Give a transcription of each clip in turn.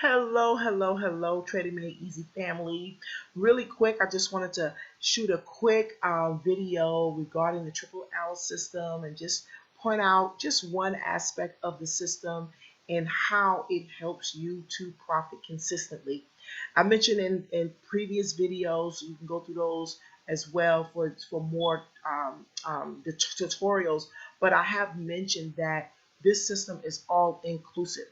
Hello, Trading Made Easy family. Really quick, I just wanted to shoot a quick video regarding the triple arrow system and just point out just one aspect of the system and how it helps you to profit consistently. I mentioned in previous videos, you can go through those as well for more the tutorials, but I have mentioned that this system is all inclusive.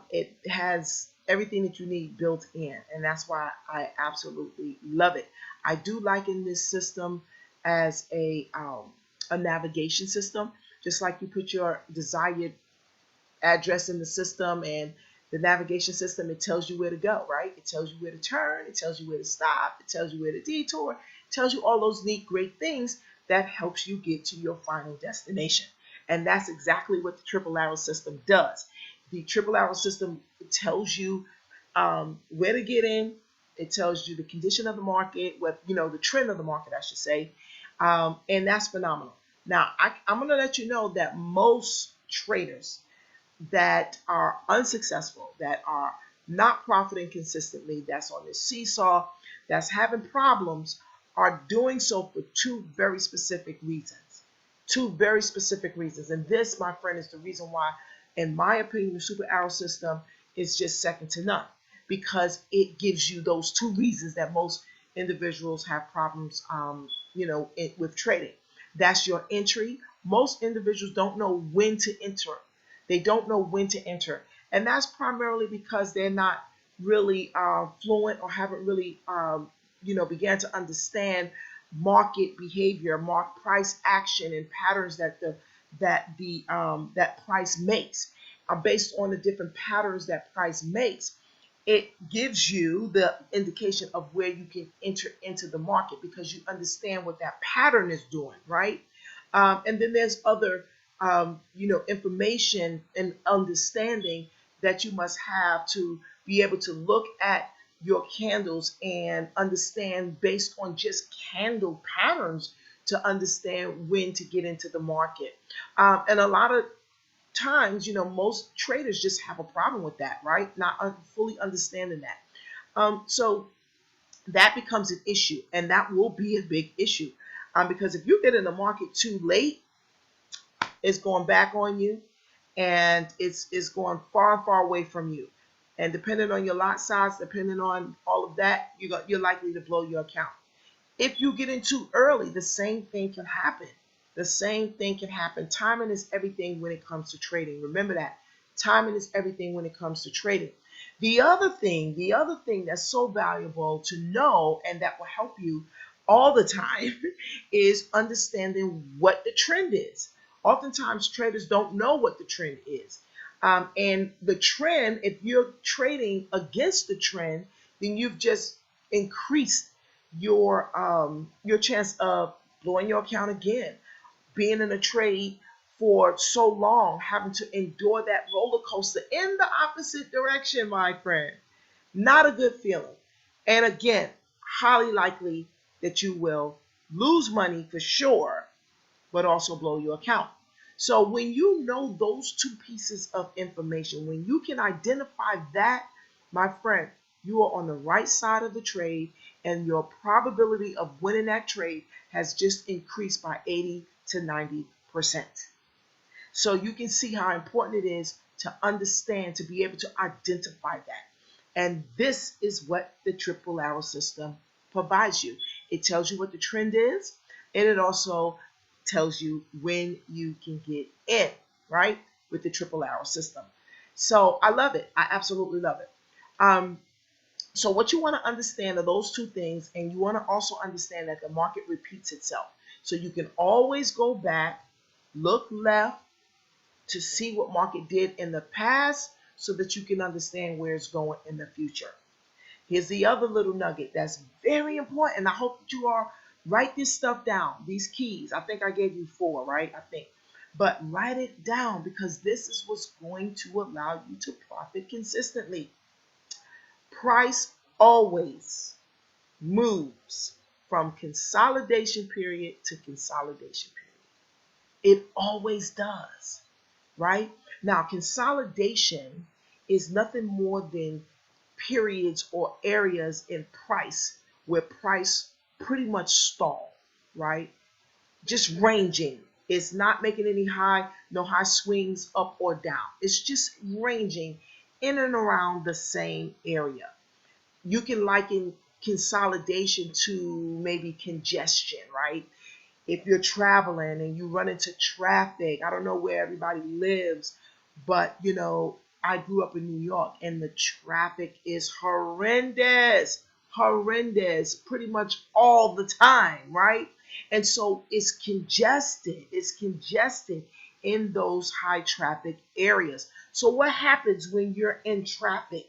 It has everything that you need built in, and that's why I absolutely love it. I do liken this system as a navigation system, just like you put your desired address in the system and the navigation system, it tells you where to go, right? It tells you where to turn, it tells you where to stop, it tells you where to detour, it tells you all those neat, great things that helps you get to your final destination. And that's exactly what the triple arrow system does. The triple arrow system tells you where to get in. It tells you the condition of the market, the trend of the market, I should say, and that's phenomenal. Now, I'm going to let you know that most traders that are unsuccessful, that are not profiting consistently, that's on this seesaw, that's having problems, are doing so for two very specific reasons. Two very specific reasons. And this, my friend, is the reason why, in my opinion, the super arrow system is just second to none, because it gives you those two reasons that most individuals have problems, with trading. That's your entry. Most individuals don't know when to enter. They don't know when to enter. And that's primarily because they're not really fluent or haven't really, began to understand market behavior, market price action, and patterns that price makes. Based on the different patterns that price makes, it gives you the indication of where you can enter into the market because you understand what that pattern is doing, right? And then there's other information and understanding that you must have to be able to look at your candles and understand based on just candle patterns to understand when to get into the market. And a lot of times, most traders just have a problem with that, right? Not fully understanding that. So that becomes an issue, and that will be a big issue because if you get in the market too late, it's going back on you, and it's going far away from you. And depending on your lot size, depending on all of that, you're likely to blow your account. If you get in too early, the same thing can happen. The same thing can happen. Timing is everything when it comes to trading. Remember that. Timing is everything when it comes to trading. The other thing that's so valuable to know and that will help you all the time is understanding what the trend is. Oftentimes, traders don't know what the trend is. And the trend, if you're trading against the trend, then you've just increased your chance of blowing your account again, being in a trade for so long, having to endure that roller coaster in the opposite direction, my friend. Not a good feeling. And again, highly likely that you will lose money for sure, but also blow your account. So when you know those two pieces of information, when you can identify that, my friend, you are on the right side of the trade, and your probability of winning that trade has just increased by 80 to 90%. So you can see how important it is to understand, to be able to identify that. And this is what the triple arrow system provides you. It tells you what the trend is, and it also tells you when you can get in, right, with the triple arrow system. So I love it. I absolutely love it. So what you want to understand are those two things, and you want to also understand that the market repeats itself. So you can always go back, look left to see what market did in the past so that you can understand where it's going in the future. Here's the other little nugget that's very important, and I hope that you are write this stuff down, these keys. I think I gave you 4, right? I think. But write it down because this is what's going to allow you to profit consistently. Price always moves from consolidation period to consolidation period. It always does, right? Now, consolidation is nothing more than periods or areas in price where price pretty much stall, right? Just ranging. It's not making any no high swings up or down. It's just ranging in and around the same area. You can liken consolidation to maybe congestion, right? If you're traveling and you run into traffic, I don't know where everybody lives, but I grew up in New York and the traffic is horrendous, horrendous, pretty much all the time, right? And so it's congested in those high traffic areas. So what happens when you're in traffic?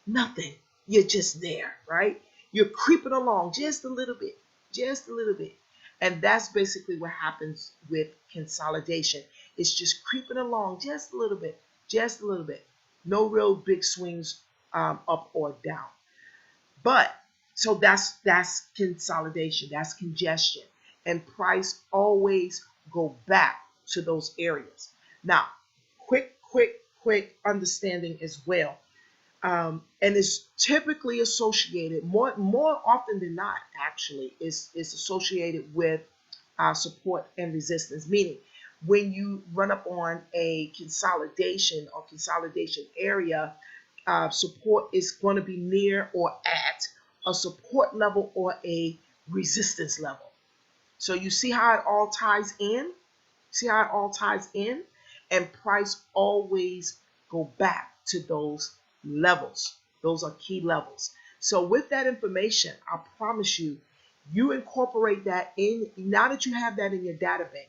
Nothing. You're just there, right? You're creeping along just a little bit, just a little bit. And that's basically what happens with consolidation. It's just creeping along just a little bit, just a little bit. No real big swings up or down. But so that's consolidation, that's congestion. And price always go back to those areas. Now, quick understanding as well. And it's typically associated more often than not, actually, is associated with support and resistance. Meaning, when you run up on a consolidation or consolidation area, support is going to be near or at a support level or a resistance level. So you see how it all ties in? See how it all ties in? And price always go back to those levels. Those are key levels. So with that information, I promise you, you incorporate that in. Now that you have that in your data bank,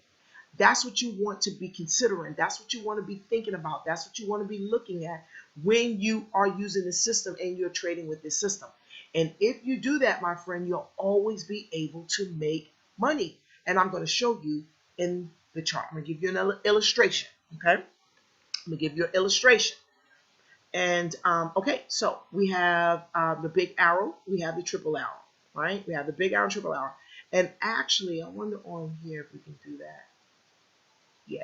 that's what you want to be considering. That's what you want to be thinking about. That's what you want to be looking at when you are using the system and you're trading with this system. And if you do that, my friend, you'll always be able to make money. And I'm going to show you in the chart. I'm going to give you an illustration. Okay? I'm going to give you an illustration. And okay, so we have the big arrow, we have the triple arrow, right? We have the big arrow, triple arrow. And actually, I wonder on here if we can do that. Yeah,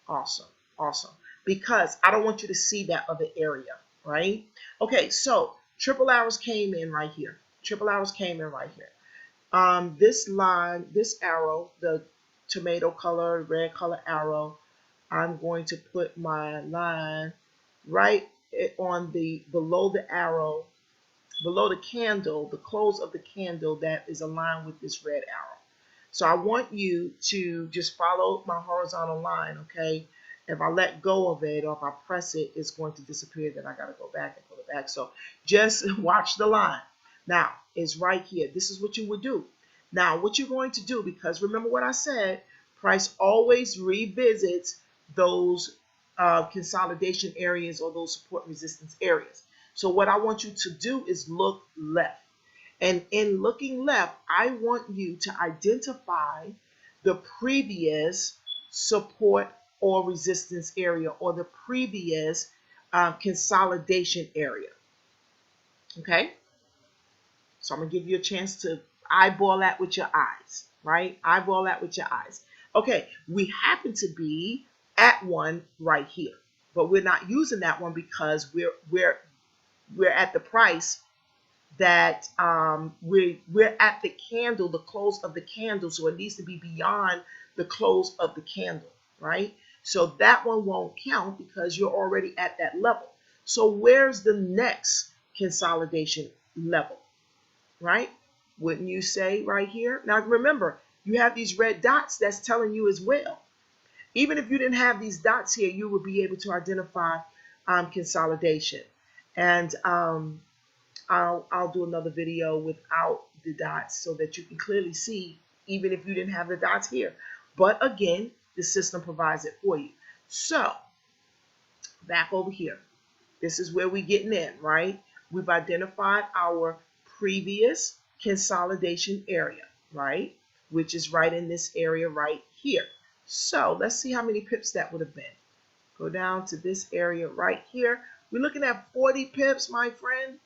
awesome, awesome. Because I don't want you to see that other area, right? Okay, so triple arrows came in right here. Triple arrows came in right here. This line, this arrow, the tomato color, red color arrow, I'm going to put my line right on below the arrow, below the candle, the close of the candle that is aligned with this red arrow. So I want you to just follow my horizontal line, okay? If I let go of it or if I press it, it's going to disappear. Then I got to go back and put it back. So just watch the line. Now, it's right here. This is what you would do. Now, what you're going to do, because remember what I said, price always revisits those consolidation areas or those support resistance areas. So what I want you to do is look left. And in looking left, I want you to identify the previous support or resistance area or the previous consolidation area. Okay? So I'm going to give you a chance to eyeball that with your eyes, right? Eyeball that with your eyes. Okay, we happen to be at one right here, but we're not using that one because we're at the price that we're at the candle, the close of the candle, so it needs to be beyond the close of the candle, right? So that one won't count because you're already at that level. So where's the next consolidation level, right? Wouldn't you say right here? Now remember, you have these red dots that's telling you as well. Even if you didn't have these dots here, you would be able to identify consolidation. And I'll do another video without the dots so that you can clearly see, even if you didn't have the dots here. But again, the system provides it for you. So back over here, this is where we're getting in, right? We've identified our previous consolidation area, right? Which is right in this area right here. So let's see how many pips that would have been. Go down to this area right here. We're looking at 40 pips, my friend.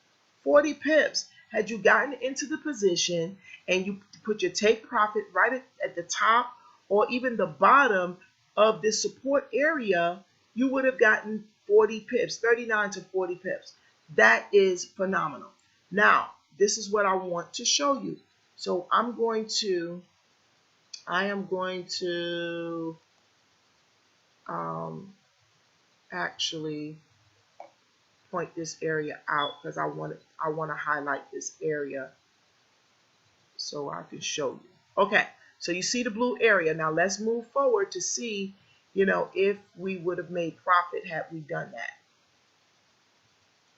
40 pips. Had you gotten into the position and you put your take profit right at the top or even the bottom of this support area, you would have gotten 40 pips, 39 to 40 pips. That is phenomenal. Now, this is what I want to show you. So I am going to actually point this area out because I want to highlight this area so I can show you. Okay, so you see the blue area. Now let's move forward to see, if we would have made profit had we done that.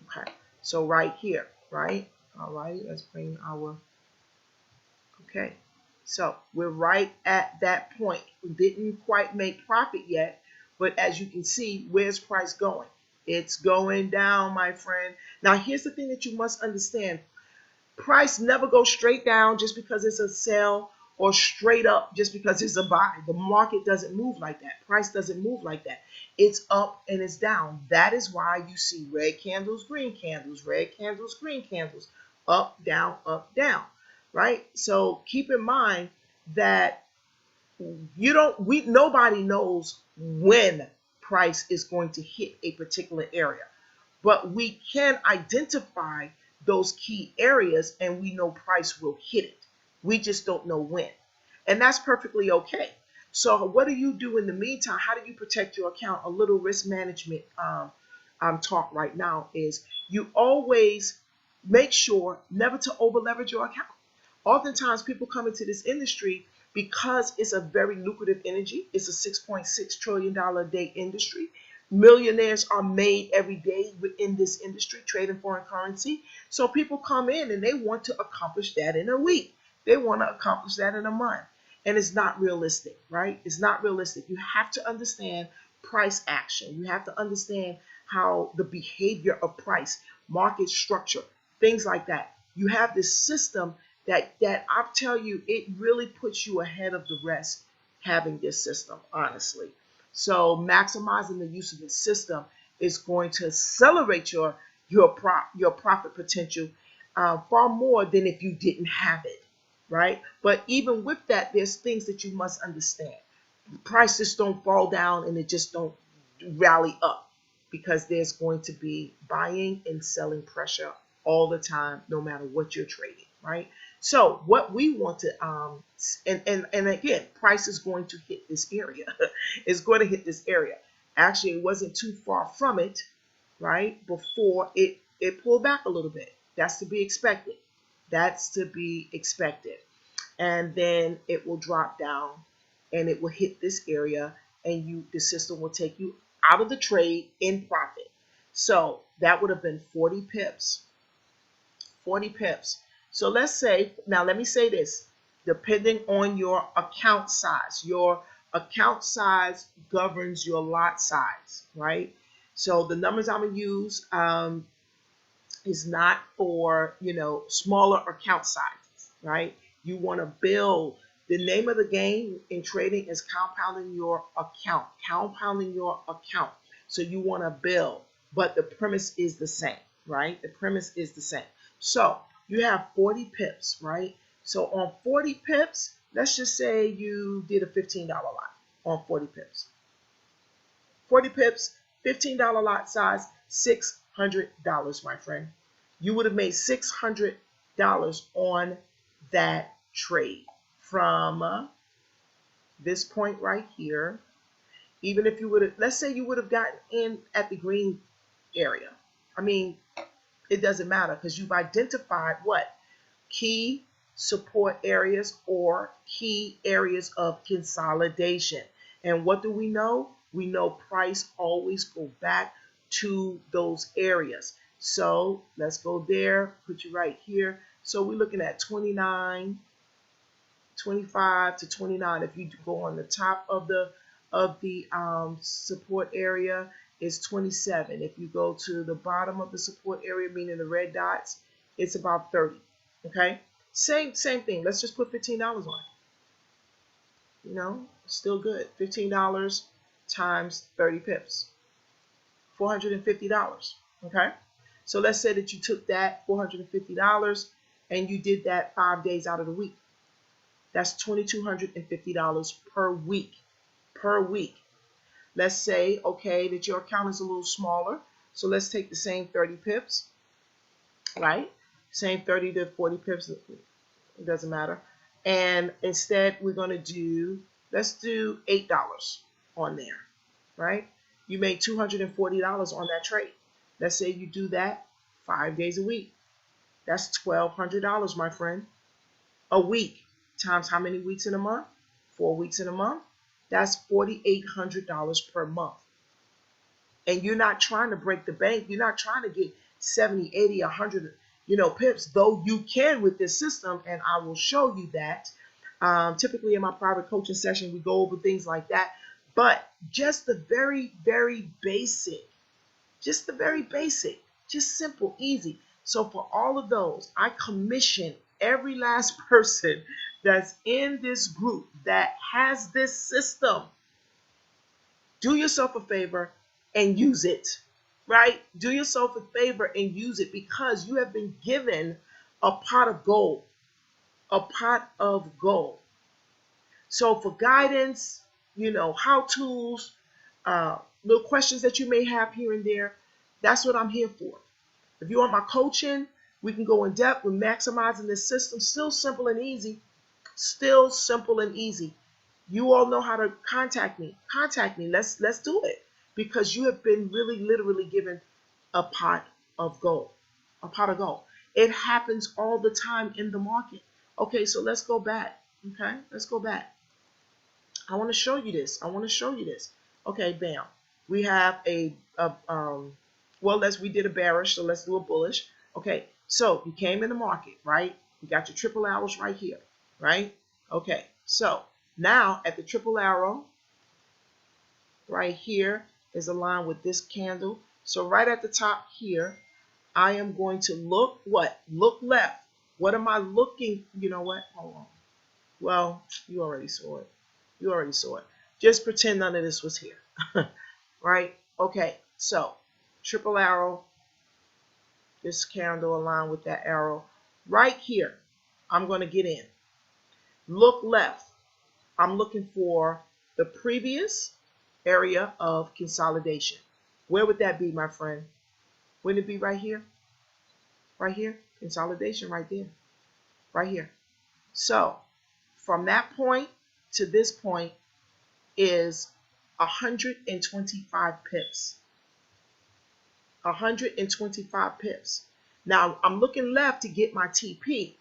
Okay, so right here, right? All right, let's bring our, okay. So we're right at that point. We didn't quite make profit yet, but as you can see, where's price going? It's going down, my friend. Now, here's the thing that you must understand. Price never goes straight down just because it's a sell or straight up just because it's a buy. The market doesn't move like that. Price doesn't move like that. It's up and it's down. That is why you see red candles, green candles, red candles, green candles, up, down, right? So keep in mind that nobody knows when price is going to hit a particular area, but we can identify those key areas and we know price will hit it. We just don't know when. And that's perfectly okay. So what do you do in the meantime? How do you protect your account? A little risk management talk right now is you always make sure never to over leverage your account. Oftentimes people come into this industry because it's a very lucrative energy. It's a $6.6 trillion a day industry. Millionaires are made every day within this industry, trading foreign currency. So people come in and they want to accomplish that in a week. They want to accomplish that in a month. And it's not realistic, right? It's not realistic. You have to understand price action. You have to understand how the behavior of price, market structure, things like that. You have this system that I'll tell you, it really puts you ahead of the rest having this system, honestly. So maximizing the use of the system is going to accelerate your profit potential far more than if you didn't have it, right? But even with that, there's things that you must understand. Prices don't fall down and it just don't rally up because there's going to be buying and selling pressure all the time, no matter what you're trading, right? So what we want to, and again, price is going to hit this area. It's going to hit this area. Actually, it wasn't too far from it, right? Before it pulled back a little bit. That's to be expected. That's to be expected. And then it will drop down and it will hit this area and the system will take you out of the trade in profit. So that would have been 40 pips. 40 pips. So let's say, now let me say this, depending on your account size governs your lot size, right? So the numbers I'm going to use is not for, smaller account sizes, right? You want to build. The name of the game in trading is compounding your account, So you want to build, but the premise is the same, right? The premise is the same. So you have 40 pips, right? So on 40 pips, let's just say you did a $15 lot on 40 pips. 40 pips, $15 lot size, $600, my friend. You would have made $600 on that trade from this point right here. Even if you would have, let's say you would have gotten in at the green area. I mean, it doesn't matter because you've identified what? Key support areas or key areas of consolidation. And what do we know? We know price always go back to those areas. So let's go there, put you right here. So we're looking at 29, 25 to 29. If you go on the top of the support area, is 27. If you go to the bottom of the support area, meaning the red dots, it's about 30. Okay, same thing. Let's just put $15 on. Still good. $15 times 30 pips, $450. Okay, so let's say that you took that $450 and you did that 5 days out of the week. That's $2,250 per week. Let's say, okay, that your account is a little smaller. So let's take the same 30 pips, right? Same 30 to 40 pips, it doesn't matter. And instead, we're going to do, let's do $8 on there, right? You make $240 on that trade. Let's say you do that 5 days a week. That's $1,200, my friend. A week times how many weeks in a month? 4 weeks in a month. That's $4,800 per month. And you're not trying to break the bank. You're not trying to get 70, 80, 100, pips, though you can with this system, and I will show you that. Typically in my private coaching session, we go over things like that. But just the very, very basic, just simple, easy. So for all of those, I commission every last person that's in this group that has this system. Do yourself a favor and use it, right? Do yourself a favor and use it, because you have been given a pot of gold, So for guidance, how to's, little questions that you may have here and there, that's what I'm here for. If you want my coaching, we can go in depth with maximizing this system. Still simple and easy. You all know how to contact me. Let's do it, because you have been really literally given a pot of gold. It happens all the time in the market. Okay, so let's go back. I want to show you this. Okay, bam. We have we did a bearish, so let's do a bullish. Okay, so you came in the market, right? You got your triple arrows right here, right? Okay, so now at the triple arrow right here is aligned with this candle. So right at the top here, I am going to look left. What am I looking? You know what? Hold on. Well, you already saw it. Just pretend none of this was here. Right? Okay, so triple arrow, this candle aligned with that arrow. Right here, I'm going to get in. Look left. I'm looking for the previous area of consolidation. Where would that be, my friend? Wouldn't it be right here? Right here? Consolidation right there. Right here. So from that point to this point is 125 pips. 125 pips. Now I'm looking left to get my TP,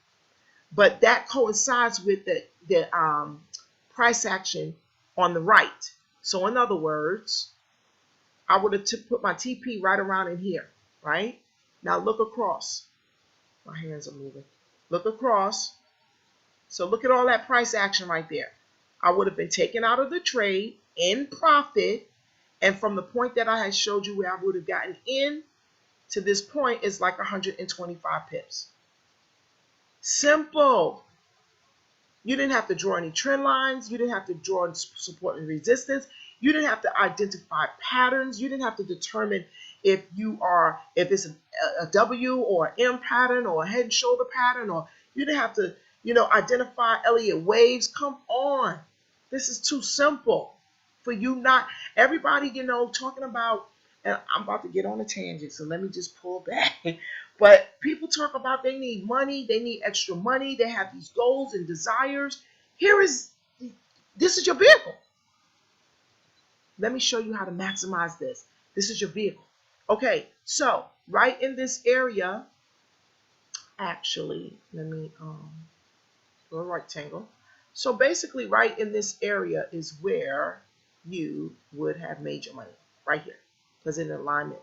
but that coincides with the price action on the right. So in other words, I would have put my TP right around in here, right? Now look across. My hands are moving. Look across. So look at all that price action right there. I would have been taken out of the trade in profit, and from the point that I had showed you where I would have gotten in to this point is like 125 pips. Simple. You didn't have to draw any trend lines. You didn't have to draw support and resistance. You didn't have to identify patterns. You didn't have to determine if it's a W or an M pattern or a head and shoulder pattern, or you didn't have to, identify Elliott waves. Come on. This is too simple for you not. Everybody, talking about, and I'm about to get on a tangent, so let me just pull back. But people talk about they need money, they need extra money, they have these goals and desires. This is your vehicle. Let me show you how to maximize this. This is your vehicle. Okay, so right in this area, actually, let me do a rectangle. So basically right in this area is where you would have made your money, right here, because in alignment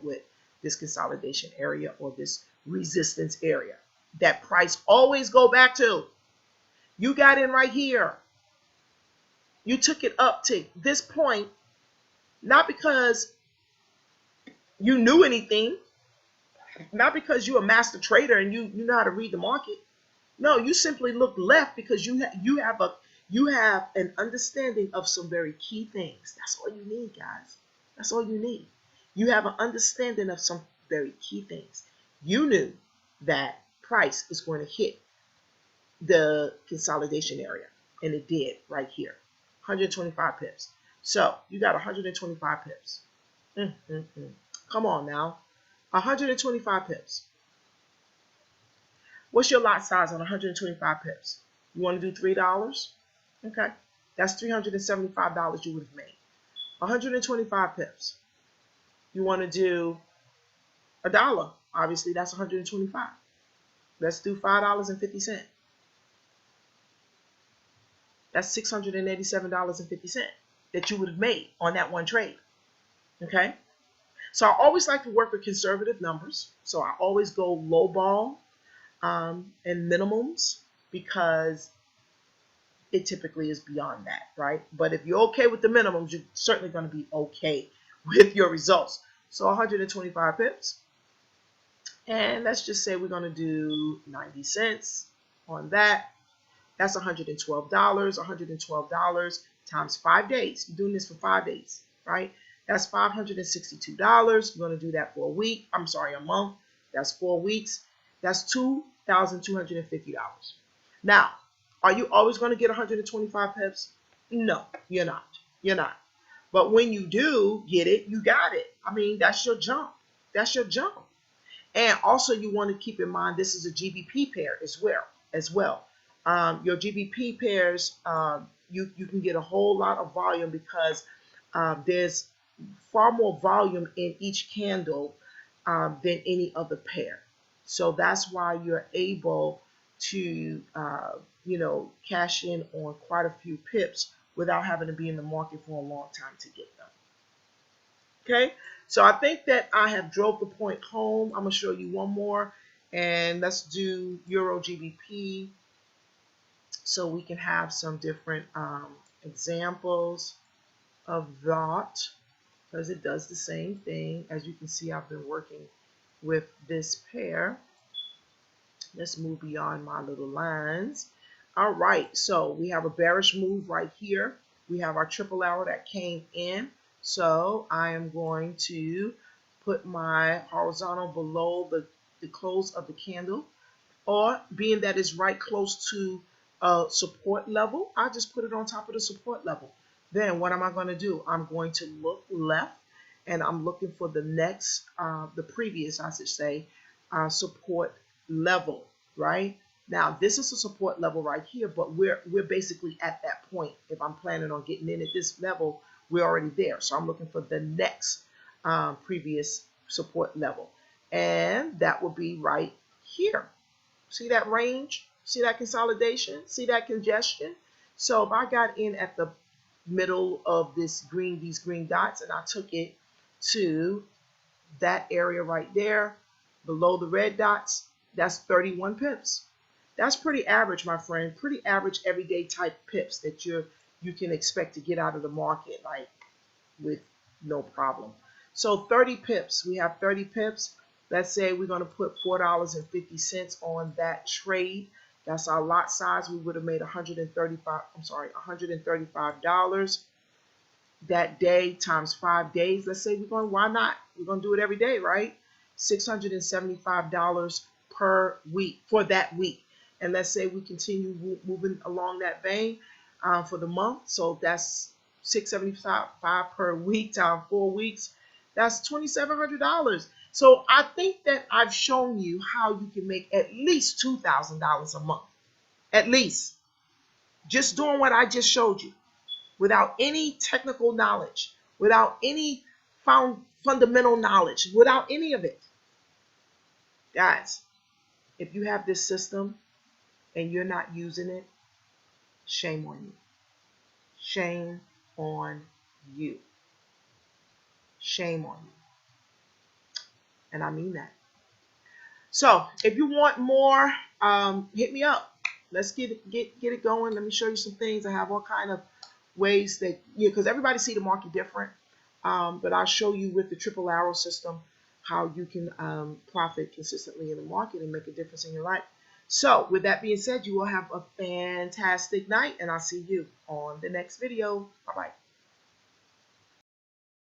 with this consolidation area or this resistance area that price always go back to. You got in right here. You took it up to this point, not because you knew anything, not because you're a master trader and you know how to read the market. No, you simply look left because you have an understanding of some very key things. That's all you need, guys. That's all you need. You have an understanding of some very key things. You knew that price is going to hit the consolidation area, and it did right here, 125 pips. So you got 125 pips. Come on now. 125 pips. What's your lot size on 125 pips? You want to do $3? Okay. That's $375 you would have made. 125 pips. You want to do $1. Obviously, that's 125. Let's do $5.50. That's $687.50 that you would have made on that one trade. Okay? So I always like to work with conservative numbers. So I always go low ball and minimums because it typically is beyond that, right? But if you're okay with the minimums, you're certainly going to be okay with your results. So 125 pips. And let's just say we're going to do 90 cents on that. That's $112. $112 times 5 days. You're doing this for 5 days, right? That's $562. You're going to do that for a week. I'm sorry, a month. That's 4 weeks. That's $2,250. Now, are you always going to get 125 pips? No, you're not. You're not. But when you do get it, you got it. I mean, that's your jump. That's your jump. And also, you want to keep in mind this is a GBP pair as well. Your GBP pairs, you can get a whole lot of volume because there's far more volume in each candle than any other pair. So that's why you're able to, cash in on quite a few pips without having to be in the market for a long time to get them. Okay, so I think that I have drove the point home. I'm going to show you one more, and let's do Euro GBP so we can have some different examples of that, because it does the same thing. As you can see, I've been working with this pair. Let's move beyond my little lines. All right, so we have a bearish move right here. We have our triple arrow that came in. So I am going to put my horizontal below the close of the candle, or being that it's right close to a support level, I just put it on top of the support level. Then what am I going to do? I'm going to look left, and I'm looking for the next, the previous, I should say, support level, right? Now, this is a support level right here, but we're basically at that point. If I'm planning on getting in at this level, we're already there. So I'm looking for the next previous support level. And that will be right here. See that range? See that consolidation? See that congestion? So if I got in at the middle of these green dots, and I took it to that area right there, below the red dots, that's 31 pips. That's pretty average, my friend. Pretty average everyday type pips that you can expect to get out of the market, like with no problem. So 30 pips. We have 30 pips. Let's say we're going to put $4.50 on that trade. That's our lot size. We would have made $135 that day times 5 days. Let's say why not? We're going to do it every day, right? $675 per week for that week. And let's say we continue moving along that vein for the month. So that's $675 per week times 4 weeks. That's $2,700. So I think that I've shown you how you can make at least $2,000 a month. At least. Just doing what I just showed you. Without any technical knowledge. Without any fundamental knowledge. Without any of it. Guys, if you have this system and you're not using it, shame on you. Shame on you. Shame on you. And I mean that. So if you want more, hit me up. Let's get it going. Let me show you some things. I have all kind of ways that, because everybody see the market different. But I'll show you with the triple arrow system how you can profit consistently in the market and make a difference in your life. So with that being said, you will have a fantastic night, and I'll see you on the next video. Bye-bye.